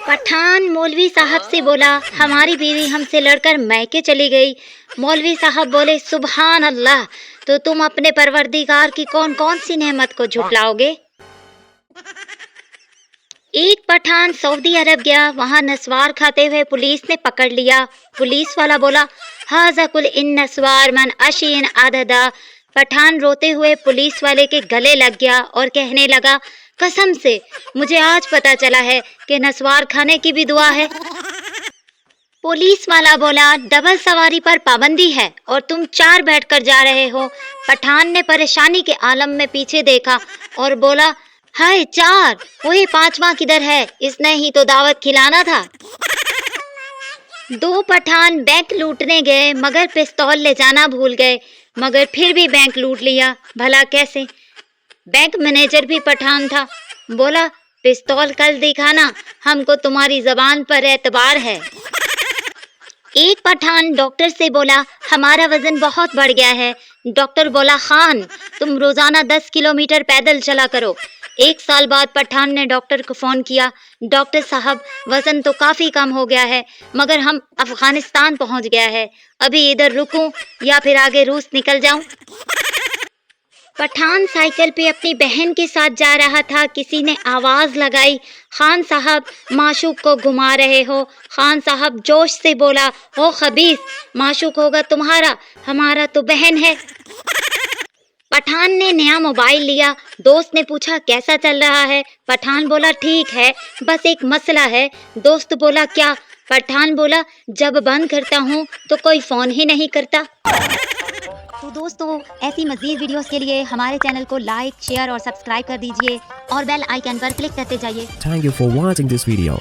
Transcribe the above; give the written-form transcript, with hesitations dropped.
पठान मौलवी साहब से बोला, हमारी बीवी हमसे लड़कर मैके चली गई। मौलवी साहब बोले, सुभान अल्लाह, तो तुम अपने परवरदिगार की कौन कौन सी नेमत को झुटलाओगे। एक पठान सऊदी अरब गया, वहां नस्वार खाते हुए पुलिस ने पकड़ लिया। पुलिस वाला बोला, हाजा कुल इन नस्वार मन अशीन आददा। पठान रोते हुए पुलिस वाले के गले लग गया और कहने लगा, कसम से मुझे आज पता चला है कि नस्वार खाने की भी दुआ है। पुलिस वाला बोला, डबल सवारी पर पाबंदी है और तुम 4 बैठकर जा रहे हो। पठान ने परेशानी के आलम में पीछे देखा और बोला, हाय 4, वही 5वां किधर है, इसने ही तो दावत खिलाना था। 2 पठान बैंक लूटने गए मगर पिस्तौल ले जाना भूल गए, मगर फिर भी बैंक लूट लिया। भला कैसे? बैंक मैनेजर भी पठान था। बोला, पिस्तौल कल दिखाना, हमको तुम्हारी जबान पर एतबार है। एक पठान डॉक्टर से बोला, हमारा वजन बहुत बढ़ गया है। डॉक्टर बोला, खान तुम रोजाना 10 किलोमीटर पैदल चला करो। 1 साल बाद पठान ने डॉक्टर को फोन किया, डॉक्टर साहब वजन तो काफी कम हो गया है मगर हम अफगानिस्तान पहुंच गया है, अभी इधर रुकूं या फिर आगे रूस निकल जाऊं। पठान साइकिल पे अपनी बहन के साथ जा रहा था, किसी ने आवाज लगाई, खान साहब माशूक को घुमा रहे हो। खान साहब जोश से बोला, ओ खबीस, माशूक होगा तुम्हारा, हमारा तो बहन है। पठान ने नया मोबाइल लिया, दोस्त ने पूछा कैसा चल रहा है। पठान बोला, ठीक है, बस एक मसला है। दोस्त बोला, क्या? पठान बोला, जब बंद करता हूँ तो कोई फोन ही नहीं करता। तो दोस्तों, ऐसी मज़ीद वीडियोस के लिए हमारे चैनल को लाइक, शेयर और सब्सक्राइब कर दीजिए और बेल आइकन पर क्लिक करते जाइए। Thank you for watching this video.